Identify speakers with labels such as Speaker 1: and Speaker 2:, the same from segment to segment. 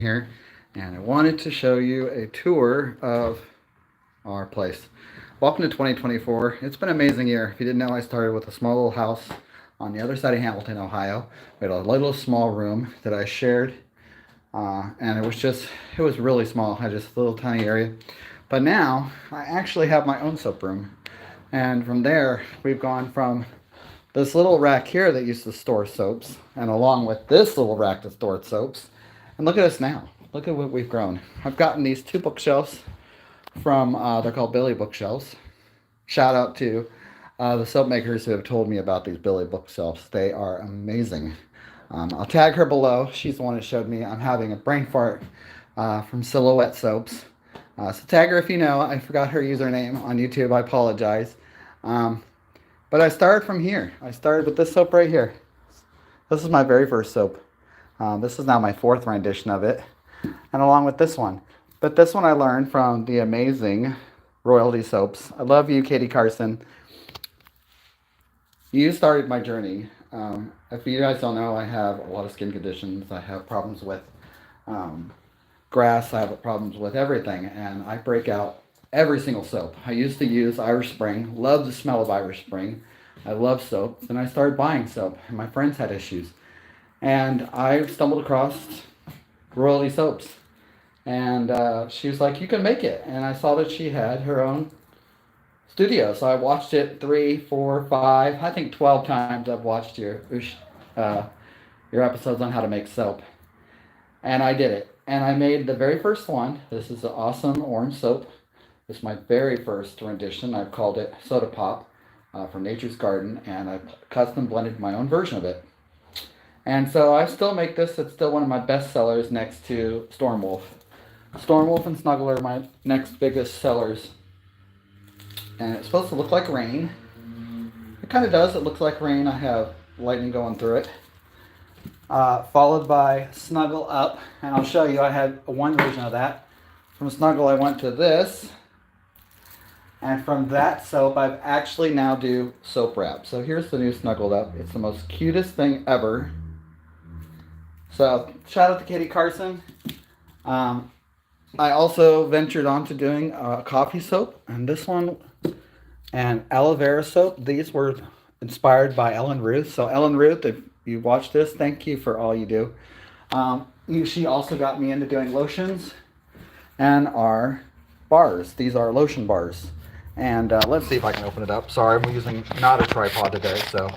Speaker 1: here, and I wanted to show you a tour of our place. Welcome to 2024. It's been an amazing year. If you didn't know, I started with a small little house on the other side of Hamilton, Ohio. We had a little small room that I shared, and it was really small. I had just a little tiny area. But now I actually have my own soap room, and from there we've gone from this little rack here that used to store soaps, and along with this little rack that stored soaps. And look at us now. Look at what we've grown. I've gotten these two bookshelves from, they're called Billy bookshelves. Shout out to the soap makers who have told me about these Billy bookshelves. They are amazing. I'll tag her below. She's the one that showed me. I'm having a brain fart from Silhouette Soaps. So tag her if you know. I forgot her username on YouTube. I apologize. Um, but I started from here. I started with this soap right here. This is my very first soap. This is now my fourth rendition of it, and along with this one. But this one I learned from the amazing Royalty Soaps. I love you, Katie Carson. You started my journey. If you guys don't know, I have a lot of skin conditions. I have problems with um, grass. I have problems with everything, and I break out every single soap. I used to use Irish Spring. Love the smell of Irish Spring. I love soap. Then I started buying soap, and my friends had issues. And I stumbled across Royalty Soaps. And she was like, "You can make it." And I saw that she had her own studio. So I watched it 3, 4, 5, I think 12 times. I've watched uh, your episodes on how to make soap. And I did it. And I made the very first one. This is an awesome orange soap. This is my very first rendition. I've called it Soda Pop from Nature's Garden. And I custom blended my own version of it. And so I still make this. It's still one of my best sellers next to Stormwolf. Stormwolf and Snuggle are my next biggest sellers. And it's supposed to look like rain. It kind of does. It looks like rain. I have lightning going through it. Followed by Snuggle Up. And I'll show you. I had one version of that. From Snuggle I went to this. And from that soap I've actually now do soap wrap. So here's the new Snuggled Up. It's the most cutest thing ever. So shout out to Katie Carson. I also ventured on to doing coffee soap, and this one, and aloe vera soap. These were inspired by Ellen Ruth. So Ellen Ruth, if you watch this, thank you for all you do. She also got me into doing lotions and our bars. These are lotion bars. And let's see if I can open it up. Sorry, I'm using not a tripod today, so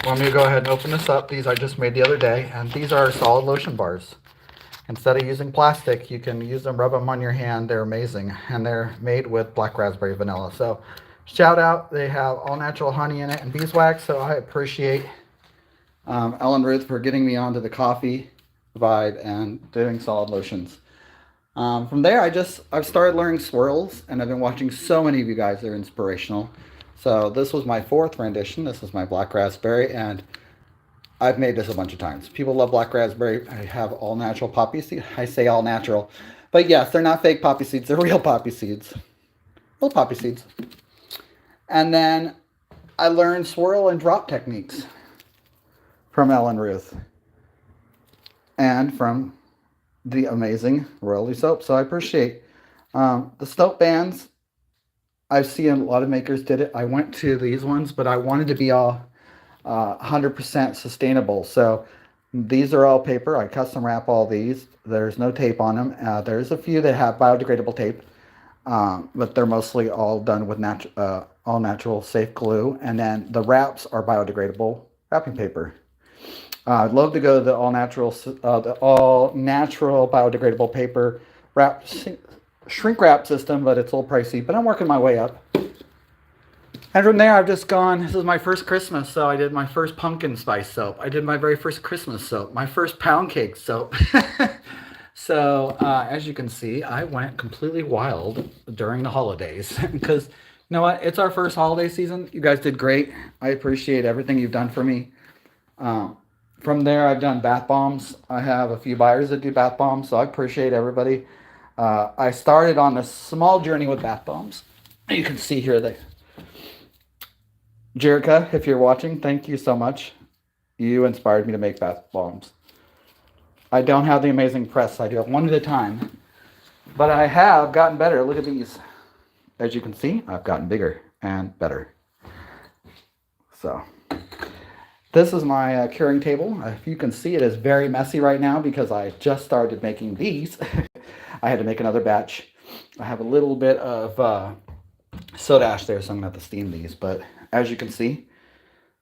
Speaker 1: want me to go ahead and open this up. These I just made the other day, and these are solid lotion bars. Instead of using plastic, you can use them, rub them on your hand. They're amazing, and they're made with black raspberry vanilla. So shout out, they have all natural honey in it and beeswax, so I appreciate Ellen Ruth for getting me onto the coffee vibe and doing solid lotions. From there, I've started learning swirls, and I've been watching so many of you guys. They're inspirational. So this was my fourth rendition. This is my black raspberry, and I've made this a bunch of times. People love black raspberry. I have all natural poppy seeds. I say all natural, but yes, they're not fake poppy seeds. They're real poppy seeds. Real poppy seeds. And then I learned swirl and drop techniques from Ellen Ruth and from the amazing Royalty Soap. So I appreciate the soap bands. I've seen a lot of makers did it. I went to these ones, but I wanted to be all 100% sustainable. So these are all paper. I custom wrap all these. There's no tape on them. There's a few that have biodegradable tape, but they're mostly all done with all natural safe glue. And then the wraps are biodegradable wrapping paper. I'd love to go to the all natural biodegradable paper wrap shrink wrap system, but it's a little pricey. But I'm working my way up. And from there, I've just gone. This is my first Christmas, so I did my first pumpkin spice soap. I did my very first Christmas soap, my first pound cake soap. So as you can see, I went completely wild during the holidays because you know what? It's our first holiday season. You guys did great. I appreciate everything you've done for me. From there, I've done bath bombs. I have a few buyers that do bath bombs, so I appreciate everybody. I started on a small journey with bath bombs. You can see here that Jerica, if you're watching, thank you so much. You inspired me to make bath bombs. I don't have the amazing press. I do it one at a time. But I have gotten better. Look at these. As you can see, I've gotten bigger and better. So this is my curing table. If you can see, it is very messy right now because I just started making these. I had to make another batch. I have a little bit of soda ash there, so I'm going to have to steam these. But as you can see,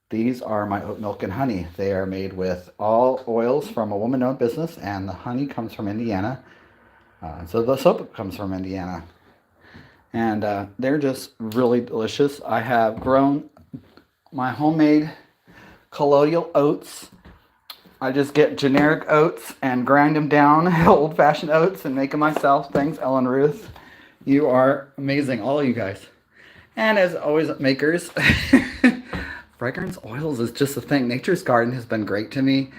Speaker 1: these are my oat milk and honey. They are made with all oils from a woman-owned business, and the honey comes from Indiana. So the soap comes from Indiana. And they're just really delicious. I have grown my homemade colloidal oats. I just get generic oats and grind them down, old-fashioned oats, and make them myself. Thanks, Ellen Ruth. You are amazing, all of you guys. And as always, makers, fragrance oils is just a thing. Nature's Garden has been great to me.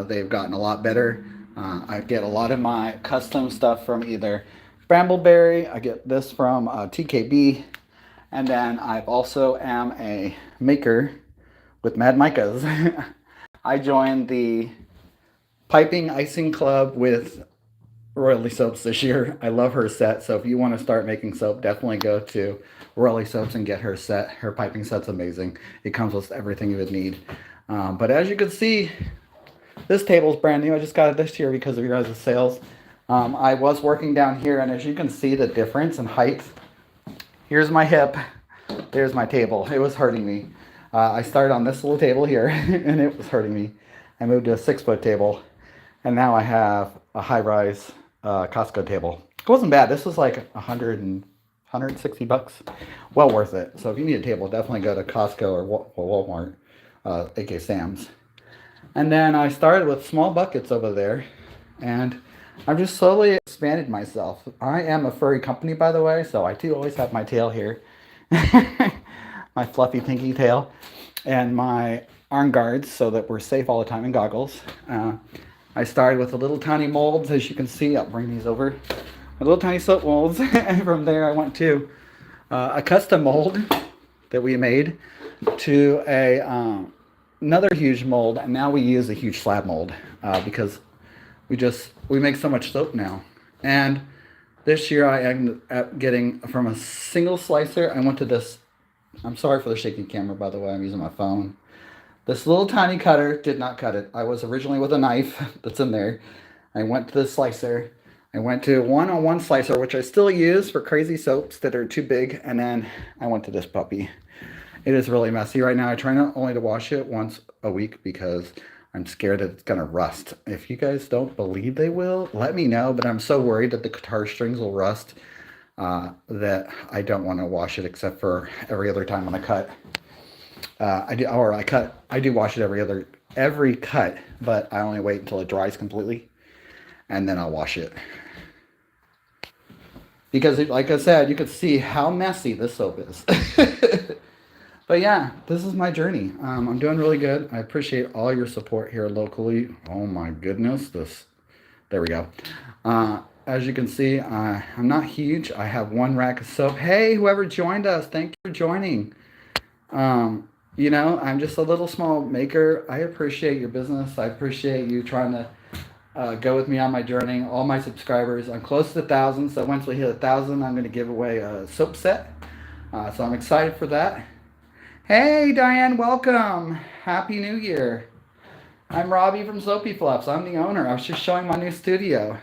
Speaker 1: They've gotten a lot better. I get a lot of my custom stuff from either Brambleberry. I get this from TKB. And then I also am a maker with Mad Micah's. I joined the Piping Icing Club with Royalty Soaps this year. I love her set. So if you want to start making soap, definitely go to Royalty Soaps and get her set. Her piping set's amazing. It comes with everything you would need. But as you can see, this table is brand new. I just got it this year because of your guys' sales. I was working down here, and as you can see the difference in height. Here's my hip. There's my table. It was hurting me. I started on this little table here, and it was hurting me. I moved to a 6-foot table, and now I have a high-rise Costco table. It wasn't bad. This was like $160. Well worth it. So if you need a table, definitely go to Costco or Walmart, aka Sam's. And then I started with small buckets over there, and I've just slowly expanded myself. I am a furry company, by the way, so I do always have my tail here. My fluffy pinky tail. And my arm guards so that we're safe all the time, and goggles. I started with the little tiny molds, as you can see. I'll bring these over. My little tiny soap molds. And from there I went to a custom mold that we made to another huge mold. And now we use a huge slab mold because we make so much soap now. And this year I ended up getting from a single slicer. I went to this, I'm sorry for the shaky camera, by the way, I'm using my phone. This little tiny cutter did not cut it. I was originally with a knife that's in there. I went to the slicer. I went to one-on-one slicer, which I still use for crazy soaps that are too big. And then I went to this puppy. It is really messy right now. I try not only to wash it once a week because I'm scared that it's going to rust. If you guys don't believe they will, let me know. But I'm so worried that the guitar strings will rust that I don't want to wash it except for every other time on a cut. I do wash it every cut, but I only wait until it dries completely, and then I'll wash it. Because, like I said, you can see how messy this soap is. But yeah, this is my journey. I'm doing really good. I appreciate all your support here locally. Oh my goodness, there we go. As you can see, I'm not huge. I have one rack of soap. Hey, whoever joined us, thank you for joining. You know, I'm just a little small maker. I appreciate your business. I appreciate you trying to go with me on my journey. All my subscribers, I'm close to 1,000. So once we hit 1,000, I'm going to give away a soap set. So I'm excited for that. Hey, Diane, welcome. Happy New Year. I'm Robbie from Soapy Fluffs. I'm the owner. I was just showing my new studio.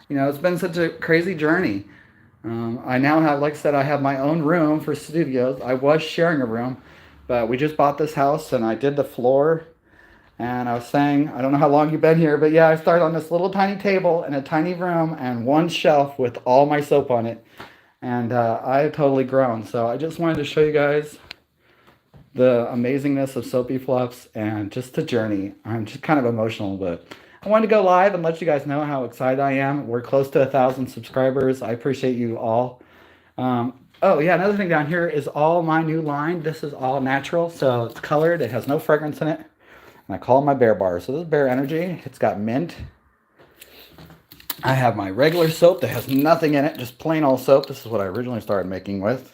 Speaker 1: You know, it's been such a crazy journey. I now have, like I said, I have my own room for studios. I was sharing a room, but we just bought this house and I did the floor. And I was saying, I don't know how long you've been here, but yeah, I started on this little tiny table in a tiny room and one shelf with all my soap on it. And I have totally grown. So I just wanted to show you guys the amazingness of Soapy Fluffs and just the journey. I'm just kind of emotional, but I wanted to go live and let you guys know how excited I am. We're close to 1,000 subscribers. I appreciate you all. Oh yeah, another thing down here is all my new line. This is all natural, so it's colored. It has no fragrance in it. And I call them my Bear Bars. So this is Bear Energy. It's got mint. I have my regular soap that has nothing in it, just plain old soap. This is what I originally started making with.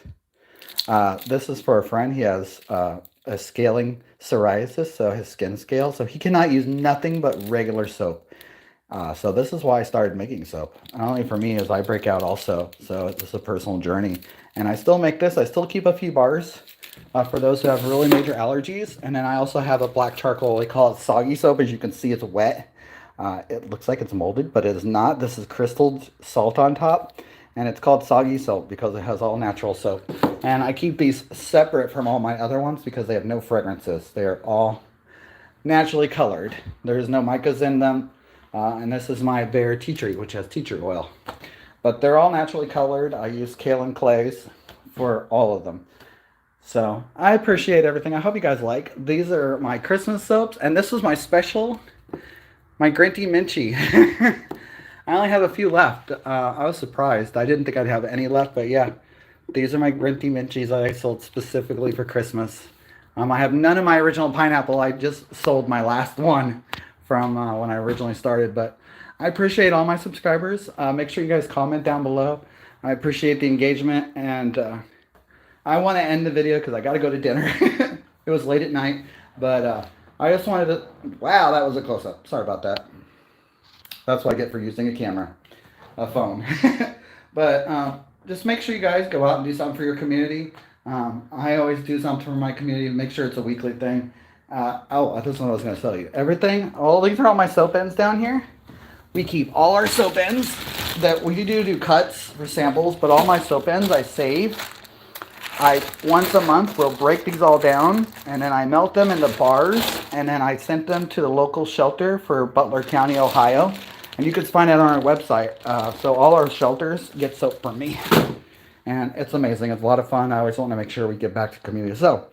Speaker 1: This is for a friend. He has a scaling psoriasis, so his skin scales. So he cannot use nothing but regular soap. So this is why I started making soap. Not only for me, as I break out also. So it's a personal journey. And I still make this. I still keep a few bars for those who have really major allergies. And then I also have a black charcoal. They call it soggy soap. As you can see, it's wet. It looks like it's molded, but it is not. This is crystalled salt on top. And it's called soggy soap because it has all natural soap. And I keep these separate from all my other ones because they have no fragrances. They are all naturally colored. There's no micas in them. And this is my Bear Tea Tree, which has tea tree oil. But they're all naturally colored. I use kaolin clays for all of them. So I appreciate everything. I hope you guys like. These are my Christmas soaps. And this was my special, my Green Tea Minchie. I only have a few left. I was surprised. I didn't think I'd have any left. But yeah, these are my Green Tea Minchies that I sold specifically for Christmas. I have none of my original pineapple. I just sold my last one from when I originally started. But I appreciate all my subscribers. Make sure you guys comment down below. I appreciate the engagement. And I want to end the video because I got to go to dinner. It was late at night. But I just wanted to... Wow, that was a close-up. Sorry about that. That's what I get for using a camera. A phone. But just make sure you guys go out and do something for your community. I always do something for my community to make sure it's a weekly thing. Oh, this is what I was going to tell you. Everything, all these are all my soap ends down here. We keep all our soap ends that we do cuts for samples, but all my soap ends I save. Once a month, we'll break these all down, and then I melt them into bars, and then I sent them to the local shelter for Butler County, Ohio. And you can find that on our website. So all our shelters get soap from me. And it's amazing. It's a lot of fun. I always want to make sure we give back to the community. So,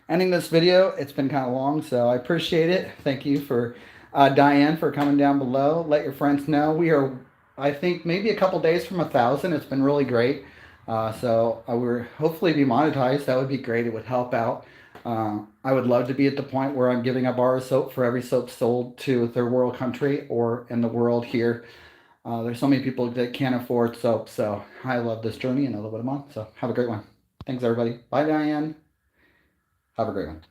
Speaker 1: ending this video. It's been kind of long, so I appreciate it. Thank you for Diane for coming down below. Let your friends know. We are, I think, maybe a couple days from 1,000. It's been really great. So we're hopefully be monetized. That would be great. It would help out. I would love to be at the point where I'm giving a bar of soap for every soap sold to a third world country or in the world here. There's so many people that can't afford soap, so I love this journey and I love what I'm on. So have a great one. Thanks, everybody. Bye, Diane. Have a great one.